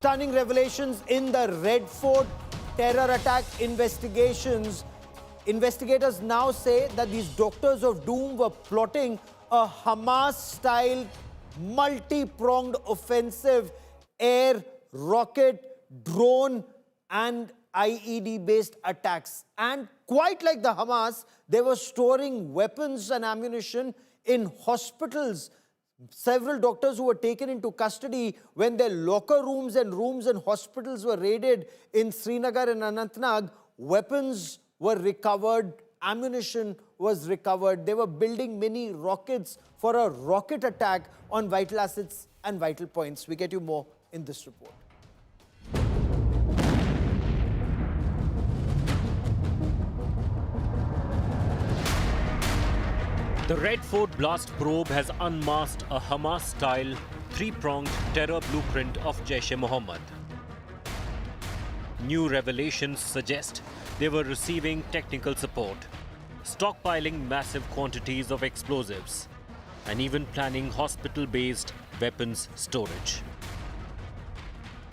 Stunning revelations in the Red Fort terror attack investigations. Investigators now say that these doctors of doom were plotting a Hamas-style multi-pronged offensive, air, rocket, drone and IED-based attacks. And quite like the Hamas, they were storing weapons and ammunition in hospitals. Several doctors who were taken into custody when their locker rooms and hospitals were raided in Srinagar and Anantnag, weapons were recovered, ammunition was recovered. They were building mini rockets for a rocket attack on vital assets and vital points. We get you more in this report. The Red Fort blast probe has unmasked a Hamas-style, three-pronged terror blueprint of Jaish-e-Mohammed. New revelations suggest they were receiving technical support, stockpiling massive quantities of explosives, and even planning hospital-based weapons storage.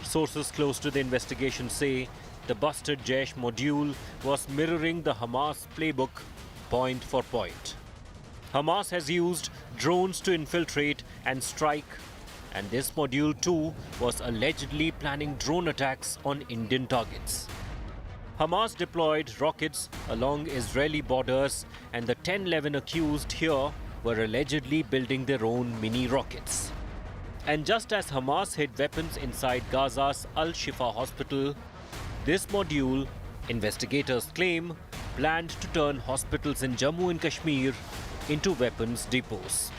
Sources close to the investigation say the busted Jaish module was mirroring the Hamas playbook point for point. Hamas has used drones to infiltrate and strike, and this module too was allegedly planning drone attacks on Indian targets. Hamas deployed rockets along Israeli borders, and the 10-11 accused here were allegedly building their own mini rockets. And just as Hamas hid weapons inside Gaza's Al-Shifa hospital, this module, investigators claim, planned to turn hospitals in Jammu and Kashmir into weapons depots.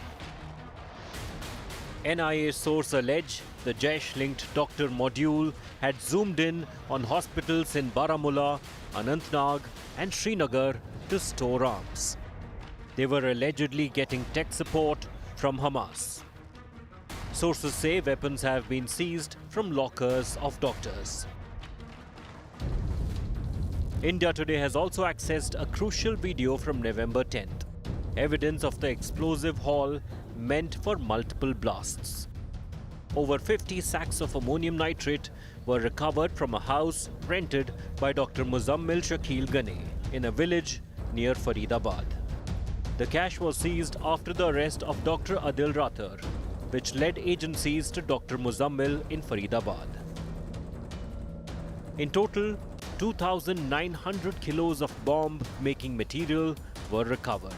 NIA source allege the Jaish-linked doctor module had zoomed in on hospitals in Baramulla, Anantnag and Srinagar to store arms. They were allegedly getting tech support from Hamas. Sources say weapons have been seized from lockers of doctors. India Today has also accessed a crucial video from November 10th. Evidence of the explosive haul meant for multiple blasts. Over 50 sacks of ammonium nitrate were recovered from a house rented by Dr. Muzammil Shakil Gane in a village near Faridabad. The cash was seized after the arrest of Dr. Adil Rathar, which led agencies to Dr. Muzammil in Faridabad. In total, 2,900 kilos of bomb-making material were recovered.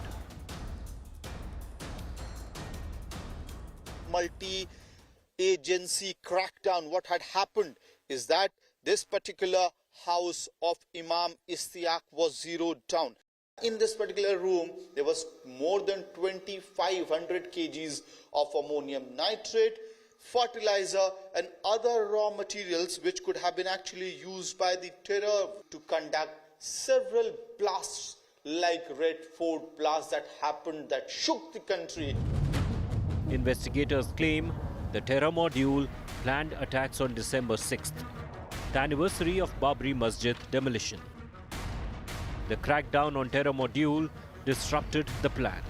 Multi-agency crackdown. What had happened is that this particular house of Imam Istiaq was zeroed down. In this particular room, there was more than 2,500 kgs of ammonium nitrate, fertilizer and other raw materials which could have been actually used by the terror to conduct several blasts like Red Fort blast that happened, that shook the country. Investigators claim the terror module planned attacks on December 6th, the anniversary of Babri Masjid demolition. The crackdown on terror module disrupted the plan.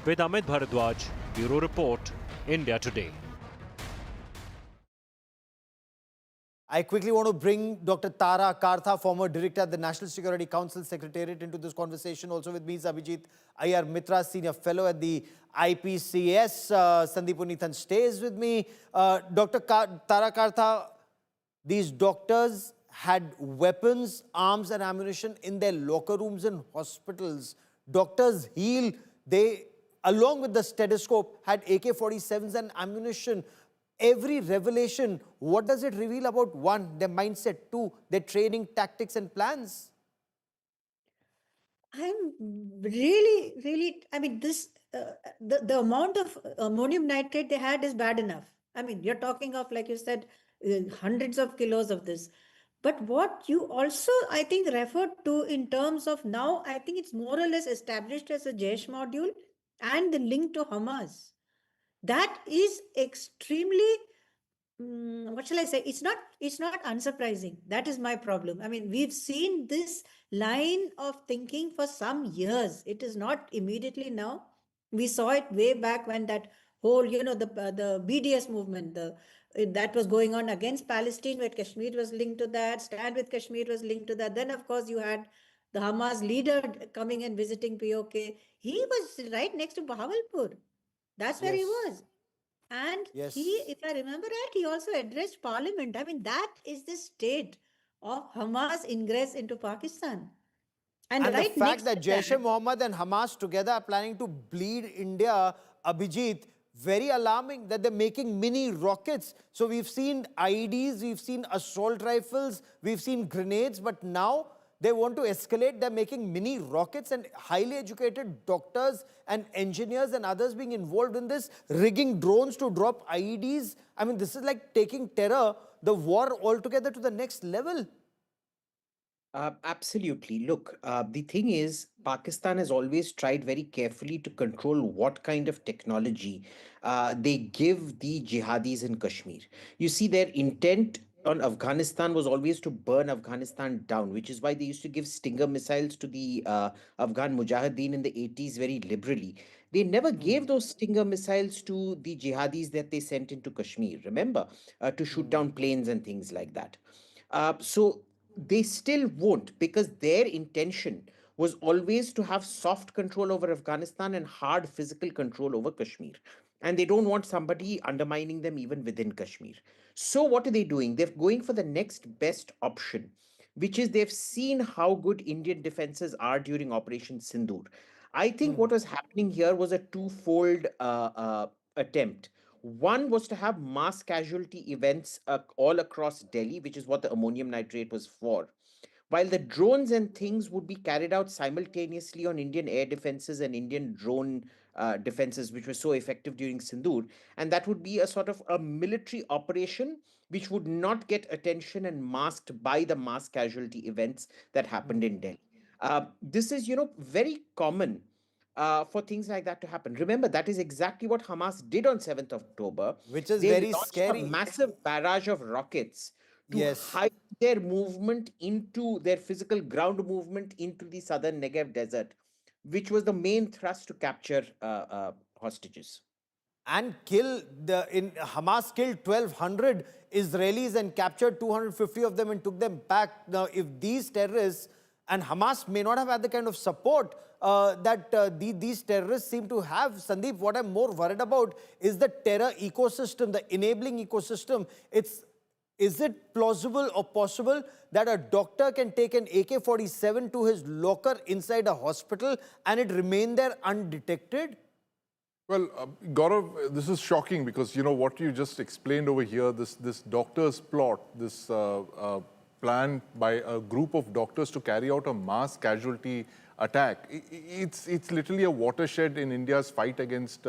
With Amit Bharadwaj, Bureau Report, India Today. I quickly want to bring Dr. Tara Kartha, former director at the National Security Council Secretariat, into this conversation. Also with me is Abhijit Iyer-Mitra, senior fellow at the IPCS. Sandeep Unithan stays with me. Dr. Tara Kartha, these doctors had weapons, arms and ammunition in their locker rooms and hospitals. Doctors heal. They, along with the stethoscope, had AK-47s and ammunition. Every revelation, what does it reveal about, one, their mindset, two, their training, tactics and plans? I'm really, I mean, this, the amount of ammonium nitrate they had is bad enough. I mean, you're talking of, like you said, hundreds of kilos of this. But what you also, I think, referred to in terms of now, I think it's more or less established as a Jaish module and the link to Hamas. That is extremely, what shall I say? It's not unsurprising. That is my problem. I mean, we've seen this line of thinking for some years. It is not immediately now. We saw it way back when that whole, the BDS movement, the that was going on against Palestine, where Kashmir was linked to that, Stand with Kashmir was linked to that. Then, of course, you had the Hamas leader coming and visiting POK. He was right next to Bahawalpur. That's where he Yes. was. And he, Yes. if I remember right, he also addressed parliament. I mean, that is the state of Hamas ingress into Pakistan. And And the right fact next that to that, Jaish-e-Mohammed and Hamas together are planning to bleed India, Abhijit, very alarming that they're making mini rockets. So we've seen IEDs, we've seen assault rifles, we've seen grenades, but now they want to escalate. They're making mini rockets, and highly educated doctors and engineers and others being involved in this, rigging drones to drop IEDs. I mean, this is like taking terror, the war altogether to the next level. Absolutely. Look, the thing is, Pakistan has always tried very carefully to control what kind of technology they give the jihadis in Kashmir. You see, their intent on Afghanistan was always to burn Afghanistan down, which is why they used to give Stinger missiles to the Afghan Mujahideen in the 80s very liberally. They never gave those Stinger missiles to the jihadis that they sent into Kashmir, remember, to shoot down planes and things like that. So they still won't, because their intention was always to have soft control over Afghanistan and hard physical control over Kashmir. And they don't want somebody undermining them even within Kashmir. So, what are they doing? They're going for the next best option, which is they've seen how good Indian defenses are during Operation Sindoor. I think what was happening here was a twofold attempt. One was to have mass casualty events all across Delhi, which is what the ammonium nitrate was for. While the drones and things would be carried out simultaneously on Indian air defenses and Indian drone defenses, which were so effective during Sindoor, and that would be a sort of a military operation which would not get attention and masked by the mass casualty events that happened in Delhi. This is, very common for things like that to happen. Remember, that is exactly what Hamas did on 7th of October. Which is They very launched a scary. massive barrage of rockets to Yes. hide their movement into their physical ground movement into the southern Negev desert, which was the main thrust to capture hostages. And Hamas killed 1,200 Israelis and captured 250 of them and took them back. Now, if these terrorists, and Hamas may not have had the kind of support that these terrorists seem to have, Sandeep, what I'm more worried about is the terror ecosystem, the enabling ecosystem. Is it plausible or possible that a doctor can take an AK-47 to his locker inside a hospital and it remain there undetected? Well, Gaurav, this is shocking because, what you just explained over here, this doctor's plot, this plan by a group of doctors to carry out a mass casualty attack, it's literally a watershed in India's fight against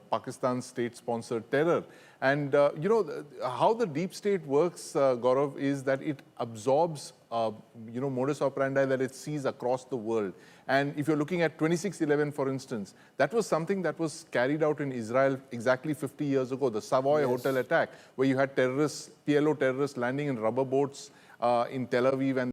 Pakistan's state-sponsored terror. And, how the deep state works, Gaurav, is that it absorbs, modus operandi that it sees across the world. And if you're looking at 26/11, for instance, that was something that was carried out in Israel exactly 50 years ago, the Savoy Hotel attack, where you had terrorists, PLO terrorists landing in rubber boats in Tel Aviv and